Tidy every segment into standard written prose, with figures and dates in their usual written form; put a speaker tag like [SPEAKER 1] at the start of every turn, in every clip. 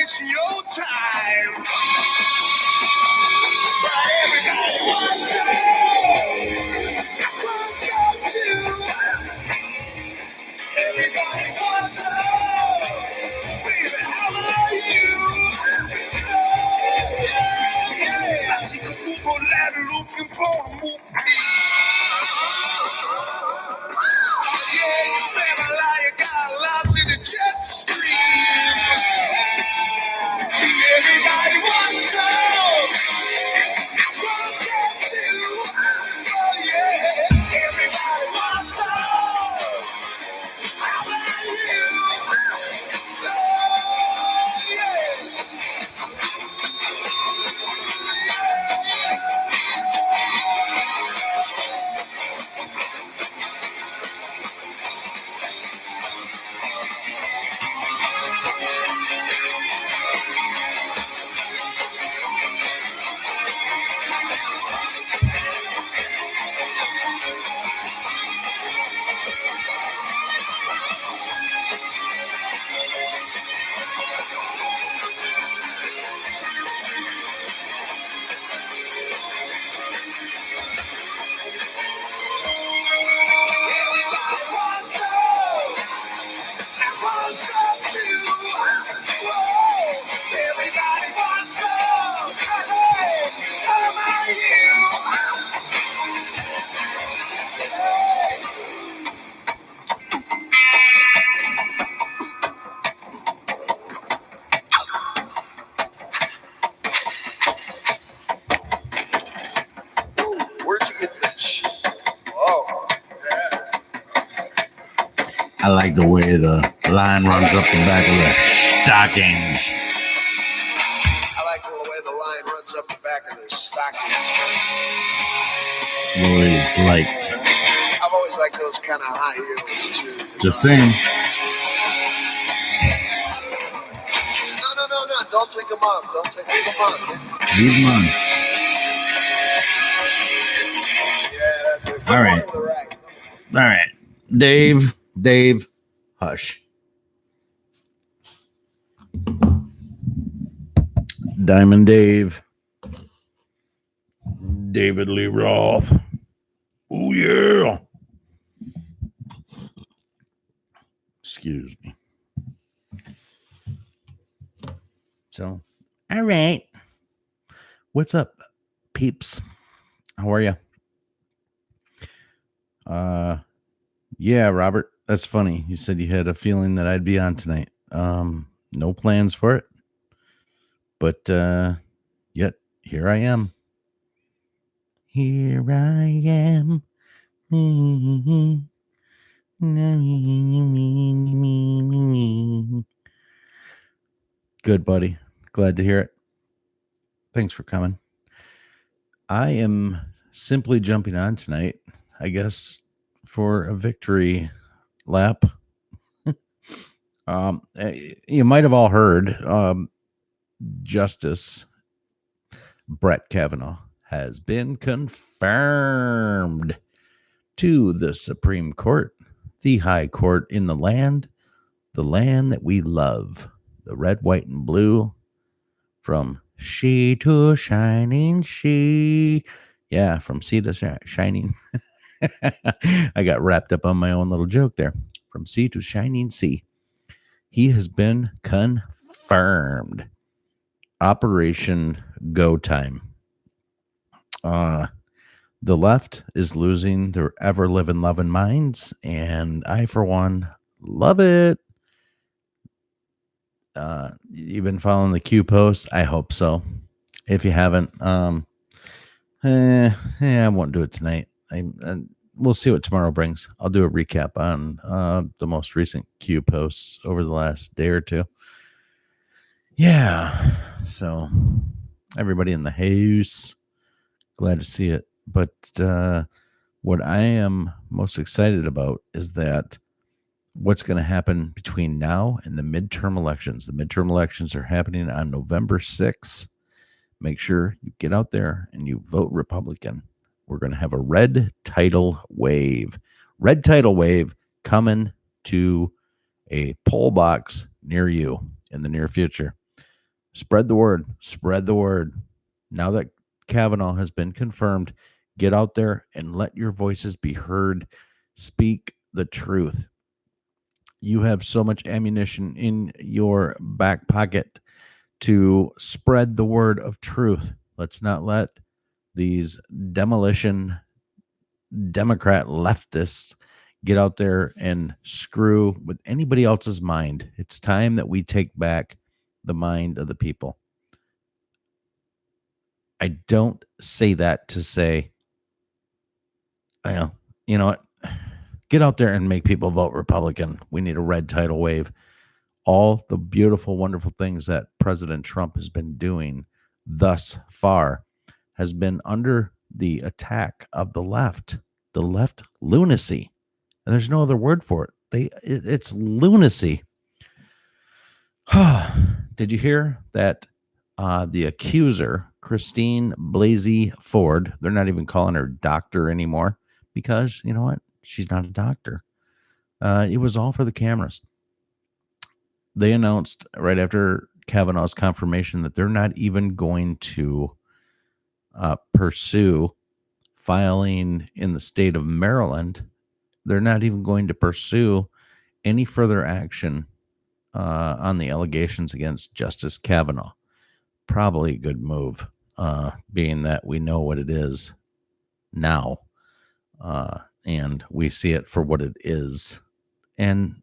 [SPEAKER 1] wasting your time. But everybody wants some too. Everybody wants some. Baby, how are you? Yeah. I see the people that are looking for a movie. Yeah, you spend a lot, you got lost in the jet stream. Everybody wants some. Wants some too. Oh yeah. Everybody wants some. How about you? Oh yeah. Everybody wants some. Wants some too. Whoa. Everybody wants some. Hey, how about you? Where'd you get this? Oh, yeah.
[SPEAKER 2] I like the way the line runs up the back of the stockings.
[SPEAKER 1] I like the way the line runs up the back of the stockings.
[SPEAKER 2] Always liked.
[SPEAKER 1] I've always liked those kind of high heels too.
[SPEAKER 2] Just saying.
[SPEAKER 1] No. Don't take them off. Don't take them off.
[SPEAKER 2] Leave them on.
[SPEAKER 1] Yeah, that's it.
[SPEAKER 2] All right.
[SPEAKER 1] To the right.
[SPEAKER 2] All right. Dave, hush. Diamond Dave. David Lee Roth. Oh, yeah. Excuse me. So, all right. What's up, peeps? How are you? Yeah, Robert, that's funny. You said you had a feeling that I'd be on tonight. No plans for it. But yet here I am. Here I am. Good, buddy. Glad to hear it. Thanks for coming. I am simply jumping on tonight, I guess, for a victory lap. You might have all heard Justice Brett Kavanaugh has been confirmed to the Supreme Court, the high court in the land that we love, the red, white, and blue, from sea to shining sea. Yeah, from sea to shining. I got wrapped up on my own little joke there. From sea to shining sea. He has been confirmed. Operation Go Time. The left is losing their ever living loving minds, and I, for one, love it. You've been following the Q post? I hope so. If you haven't, I won't do it tonight. We'll see what tomorrow brings. I'll do a recap on the most recent Q posts over the last day or two. Yeah, so everybody in the house, glad to see it. But what I am most excited about is that what's going to happen between now and the midterm elections. The midterm elections are happening on November 6th. Make sure you get out there and you vote Republican. We're going to have a red tidal wave. Red tidal wave coming to a poll box near you in the near future. Spread the word. Spread the word. Now that Kavanaugh has been confirmed, get out there and let your voices be heard. Speak the truth. You have so much ammunition in your back pocket to spread the word of truth. Let's not let these demolition Democrat leftists get out there and screw with anybody else's mind. It's time that we take back the mind of the people. I don't say that to say, well, you know what? Get out there and make people vote Republican. We need a red tidal wave. All the beautiful, wonderful things that President Trump has been doing thus far has been under the attack of the left lunacy. And there's no other word for it. It's lunacy. Did you hear that the accuser, Christine Blasey Ford, they're not even calling her doctor anymore because, you know what? She's not a doctor. It was all for the cameras. They announced right after Kavanaugh's confirmation that they're not even going to pursue filing in the state of Maryland. They're not even going to pursue any further action on the allegations against Justice Kavanaugh. Probably a good move, being that we know what it is now, and we see it for what it is. And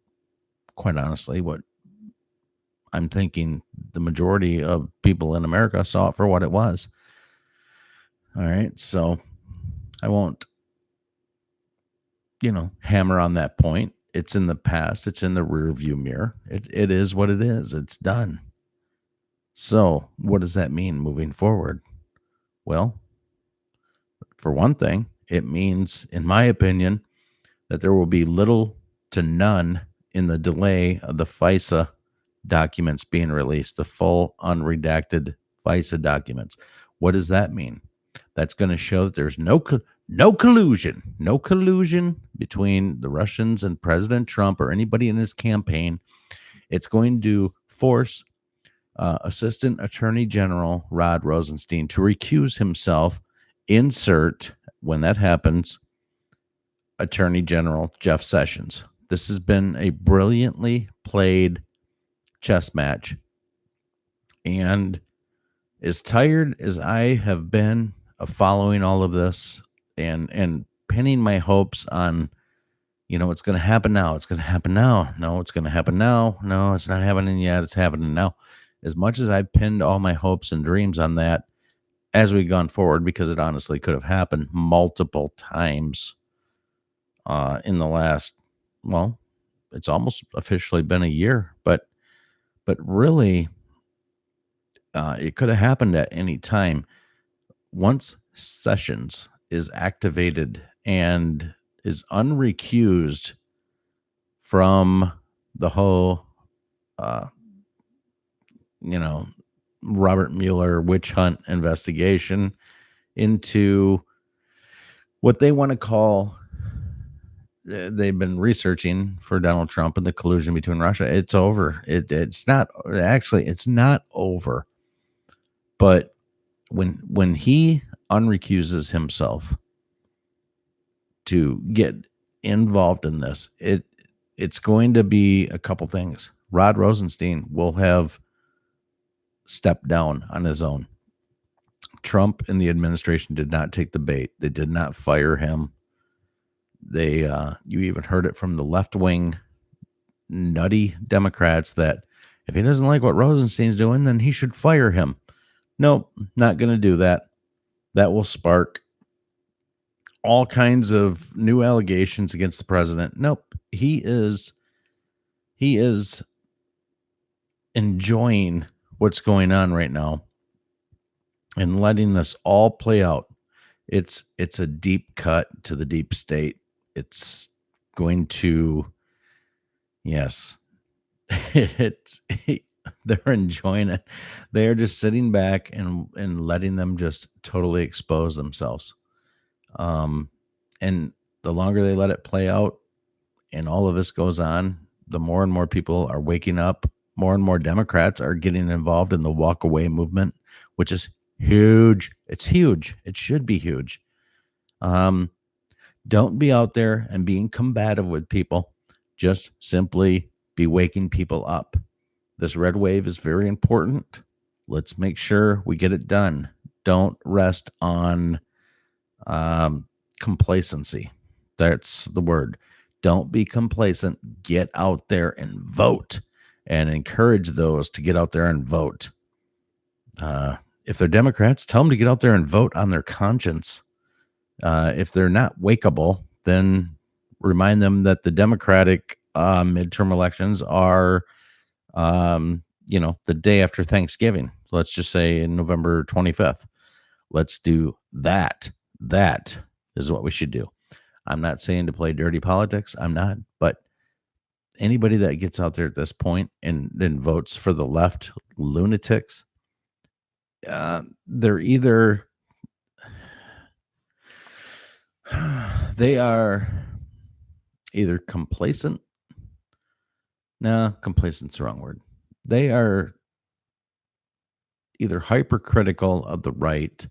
[SPEAKER 2] quite honestly, what I'm thinking the majority of people in America saw it for what it was. All right, so I won't, hammer on that point. It's in the past. It's in the rear view mirror. It is what it is. It's done. So what does that mean moving forward? Well, for one thing, it means, in my opinion, that there will be little to none in the delay of the FISA documents being released, the full unredacted FISA documents. What does that mean? That's going to show that there's no collusion between the Russians and President Trump or anybody in his campaign. It's going to force Assistant Attorney General Rod Rosenstein to recuse himself. Insert, when that happens, Attorney General Jeff Sessions. This has been a brilliantly played chess match. And as tired as I have been of following all of this and pinning my hopes on, it's going to happen now. It's going to happen now. No, it's going to happen now. No, it's not happening yet. It's happening now. As much as I pinned all my hopes and dreams on that as we've gone forward, because it honestly could have happened multiple times in the last, it's almost officially been a year, but really, it could have happened at any time. Once Sessions is activated and is unrecused from the whole, Robert Mueller witch hunt investigation into what they want to call, they've been researching for Donald Trump and the collusion between Russia. It's over. It's not over. But when he unrecuses himself to get involved in this, it's going to be a couple things. Rod Rosenstein will have stepped down on his own. Trump and the administration did not take the bait. They did not fire him. You even heard it from the left-wing nutty Democrats that if he doesn't like what Rosenstein's doing, then he should fire him. Nope, not going to do that. That will spark all kinds of new allegations against the president. Nope, he is enjoying what's going on right now and letting this all play out. It's a deep cut to the deep state. It's going to, yes, they're enjoying it. They're just sitting back and letting them just totally expose themselves. And the longer they let it play out and all of this goes on, the more and more people are waking up more and more Democrats are getting involved in the walk away movement, which is huge. It's huge. It should be huge. Don't be out there and being combative with people. Just simply be waking people up. This red wave is very important. Let's make sure we get it done. Don't rest on complacency. That's the word. Don't be complacent. Get out there and vote, and encourage those to get out there and vote. If they're Democrats, tell them to get out there and vote on their conscience. If they're not wakeable, then remind them that the Democratic midterm elections are, the day after Thanksgiving. Let's just say November 25th. Let's do that. That is what we should do. I'm not saying to play dirty politics. I'm not. But anybody that gets out there at this point and then votes for the left lunatics, they're either they are either complacent. No, complacent's the wrong word. They are either hypercritical of the right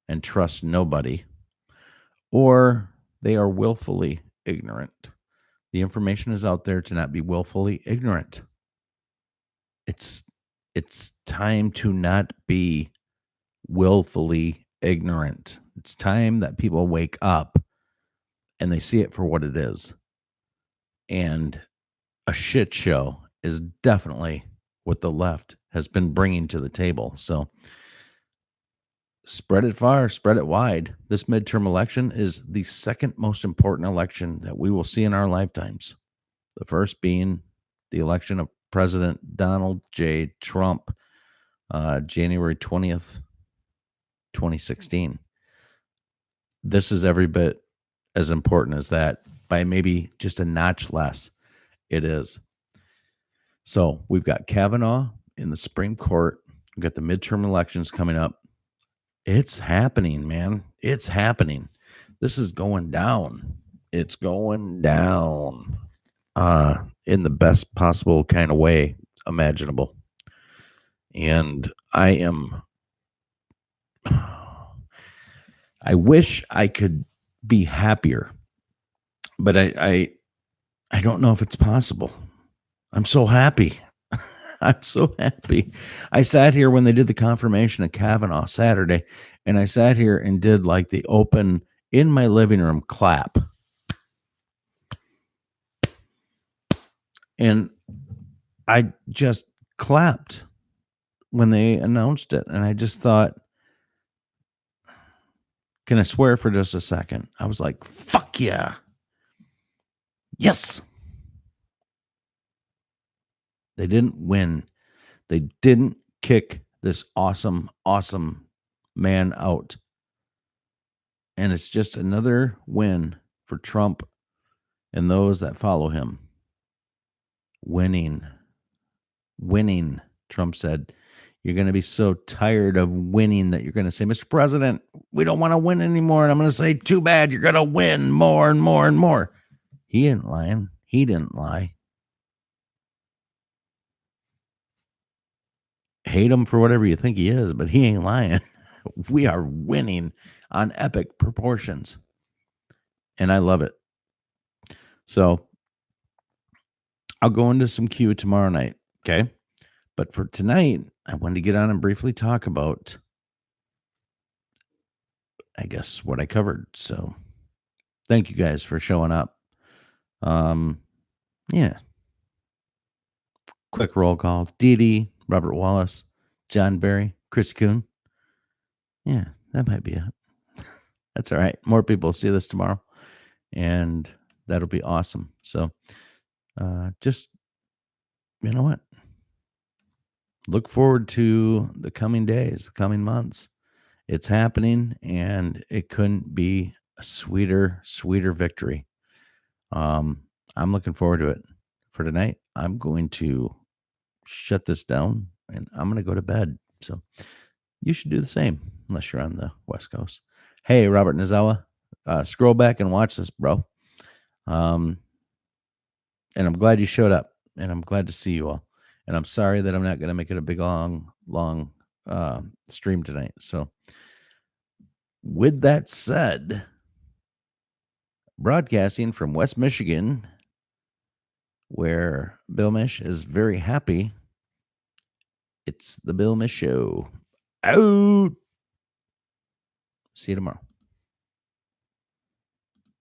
[SPEAKER 2] and trust nobody, or they are willfully ignorant. The information is out there to not be willfully ignorant. It's time to not be willfully ignorant. It's time that people wake up and they see it for what it is. And a shit show is definitely what the left has been bringing to the table. So spread it far, spread it wide. This midterm election is the second most important election that we will see in our lifetimes. The first being the election of President Donald J. Trump, January 20th, 2016. This is every bit as important as that, by maybe just a notch less. It is. So we've got Kavanaugh in the Supreme Court. We've got the midterm elections coming up. It's happening, man. It's happening. This is going down. It's going down in the best possible kind of way imaginable. And I wish I could be happier, but I don't know if it's possible. I'm so happy. I'm so happy. I sat here when they did the confirmation of Kavanaugh Saturday, and I sat here and did like the open in my living room clap. And I just clapped when they announced it. And I just thought, can I swear for just a second? I was like, fuck yeah. Yes. They didn't win. They didn't kick this awesome, awesome man out. And it's just another win for Trump and those that follow him. Winning. Trump said, you're going to be so tired of winning that you're going to say, Mr. President, we don't want to win anymore. And I'm going to say, too bad, you're going to win more and more and more. He ain't lying. He didn't lie. Hate him for whatever you think he is, but he ain't lying. We are winning on epic proportions. And I love it. So I'll go into some Q tomorrow night. Okay. But for tonight, I wanted to get on and briefly talk about, I guess, what I covered. So thank you guys for showing up. Yeah. Quick roll call. Dee Dee, Robert Wallace, John Barry, Chris Kuhn. Yeah, that might be it. That's all right. More people will see this tomorrow, and that'll be awesome. So just, you know what? Look forward to the coming days, the coming months. It's happening, and it couldn't be a sweeter victory. I'm looking forward to it. For tonight, I'm going to shut this down, and I'm going to go to bed. So you should do the same, unless you're on the West Coast. Hey, Robert Nizawa, scroll back and watch this, bro. And I'm glad you showed up, and I'm glad to see you all. And I'm sorry that I'm not going to make it a big, long stream tonight. So, with that said, broadcasting from West Michigan, where Bill Mish is very happy, it's the Bill Mish Show. Out. See you tomorrow.